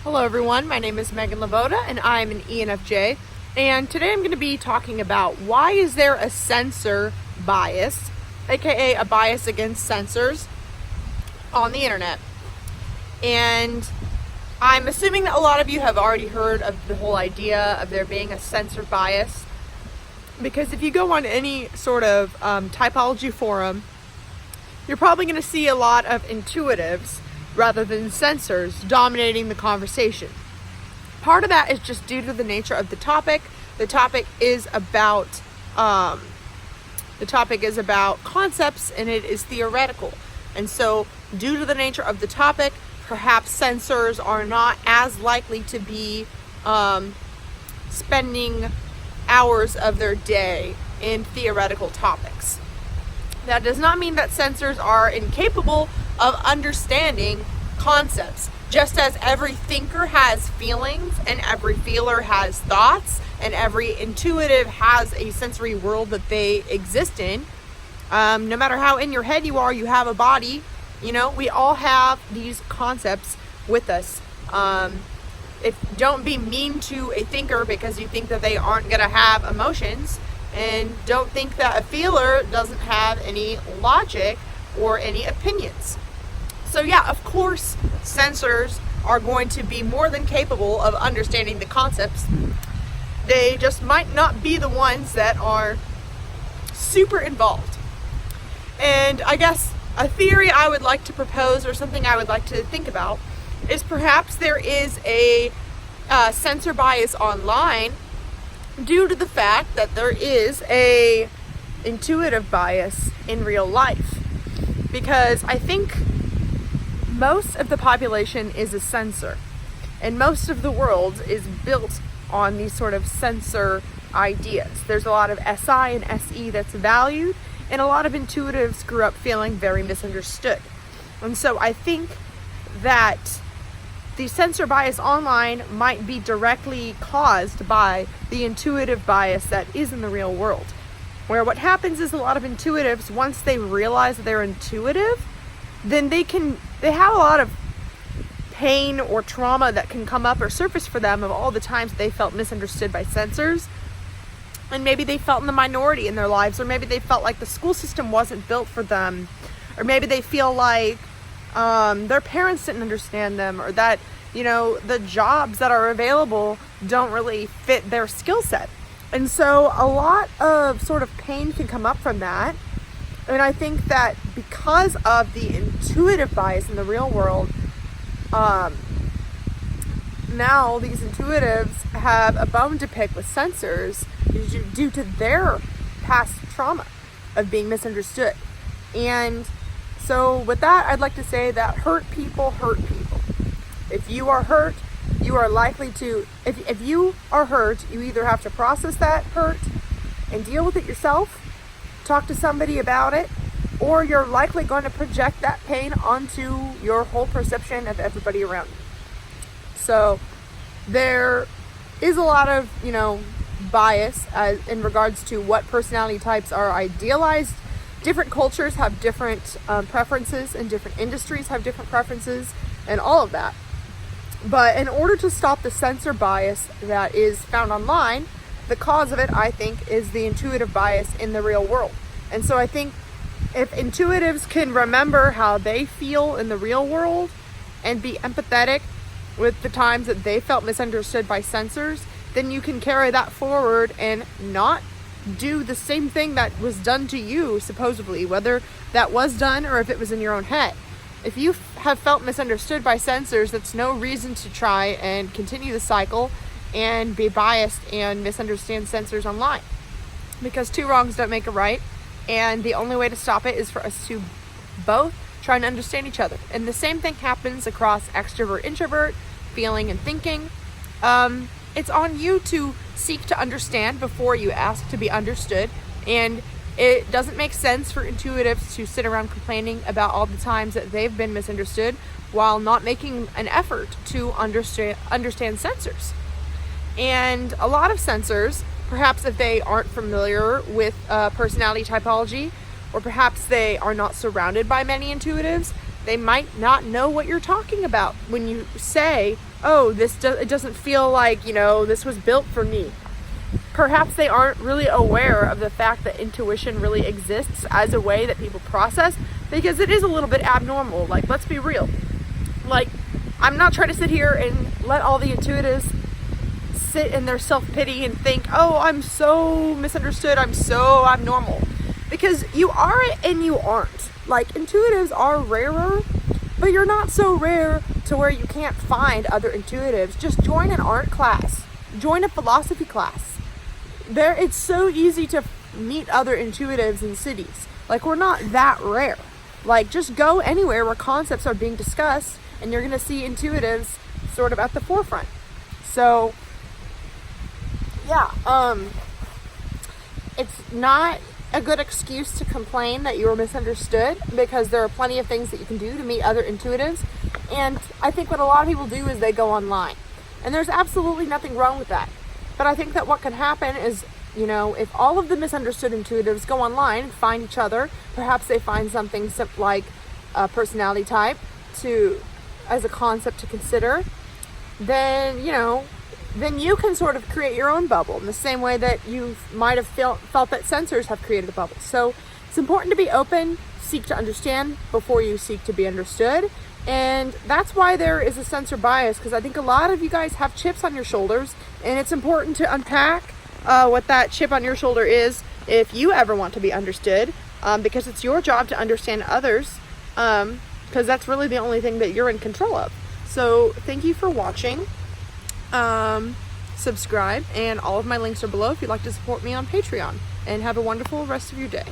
Hello everyone, my name is Meghan LeVota and I'm an ENFJ, and today I'm going to be talking about why is there a censor bias, aka a bias against censors on the internet. And I'm assuming that a lot of you have already heard of the whole idea of there being a censor bias, because if you go on any sort of typology forum, you're probably going to see a lot of intuitives rather than censors dominating the conversation. Part of that is just due to the nature of the topic. The topic is about concepts, and it is theoretical. And so, due to the nature of the topic, perhaps censors are not as likely to be spending hours of their day in theoretical topics. That does not mean that censors are incapable of understanding concepts. Just as every thinker has feelings and every feeler has thoughts and every intuitive has a sensory world that they exist in, no matter how in your head you are, you have a body. We all have these concepts with us. Don't be mean to a thinker because you think that they aren't going to have emotions, and don't think that a feeler doesn't have any logic or any opinions. So yeah, of course, censors are going to be more than capable of understanding the concepts. They just might not be the ones that are super involved. And I guess a theory I would like to propose, or something I would like to think about, is perhaps there is a censor bias online due to the fact that there is a intuitive bias in real life. Because I think most of the population is a censor, and most of the world is built on these sort of censor ideas. There's a lot of SI and SE that's valued, and a lot of intuitives grew up feeling very misunderstood. And so I think that the censor bias online might be directly caused by the intuitive bias that is in the real world, where what happens is a lot of intuitives, once they realize that they're intuitive, then they have a lot of pain or trauma that can come up or surface for them of all the times they felt misunderstood by censors. And maybe they felt in the minority in their lives, or maybe they felt like the school system wasn't built for them, or maybe they feel like their parents didn't understand them, or that the jobs that are available don't really fit their skill set. And so a lot of sort of pain can come up from that. And I think that because of the intuitive bias in the real world, now these intuitives have a bone to pick with censors due to their past trauma of being misunderstood. And so with that, I'd like to say that hurt people hurt people. If you are hurt, you are likely to, if you are hurt, you either have to process that hurt and deal with it yourself, talk to somebody about it, or you're likely going to project that pain onto your whole perception of everybody around you. So there is a lot of, bias in regards to what personality types are idealized. Different cultures have different preferences, and different industries have different preferences, and all of that. But in order to stop the censor bias that is found online, the cause of it, I think, is the intuitive bias in the real world. And so I think if intuitives can remember how they feel in the real world and be empathetic with the times that they felt misunderstood by censors, then you can carry that forward and not do the same thing that was done to you, supposedly, whether that was done or if it was in your own head. If you have felt misunderstood by censors, that's no reason to try and continue the cycle and be biased and misunderstand censors online. Because two wrongs don't make a right, and the only way to stop it is for us to both try and understand each other. And the same thing happens across extrovert, introvert, feeling and thinking. It's on you to seek to understand before you ask to be understood. And it doesn't make sense for intuitives to sit around complaining about all the times that they've been misunderstood while not making an effort to understand censors. And a lot of censors, perhaps if they aren't familiar with personality typology, or perhaps they are not surrounded by many intuitives, They might not know what you're talking about when you say, oh, it doesn't feel like, this was built for me. Perhaps they aren't really aware of the fact that intuition really exists as a way that people process, because it is a little bit abnormal. Like, let's be real. Like, I'm not trying to sit here and let all the intuitives sit in their self-pity and think, oh, I'm so misunderstood, I'm so abnormal. Because you are and you aren't. Like, intuitives are rarer, but you're not so rare to where you can't find other intuitives. Just join an art class. Join a philosophy class. It's so easy to meet other intuitives in cities. Like, we're not that rare. Like, just go anywhere where concepts are being discussed, and you're going to see intuitives sort of at the forefront. So, yeah, it's not a good excuse to complain that you were misunderstood, because there are plenty of things that you can do to meet other intuitives. And I think what a lot of people do is they go online, and there's absolutely nothing wrong with that. But I think that what can happen is, if all of the misunderstood intuitives go online and find each other, perhaps they find something like a personality type as a concept to consider, then you can sort of create your own bubble in the same way that you might have felt that sensors have created a bubble. So it's important to be open, seek to understand before you seek to be understood. And that's why there is a sensor bias, because I think a lot of you guys have chips on your shoulders, and it's important to unpack what that chip on your shoulder is if you ever want to be understood, because it's your job to understand others, because that's really the only thing that you're in control of. So thank you for watching. Subscribe, and all of my links are below if you'd like to support me on Patreon, and have a wonderful rest of your day.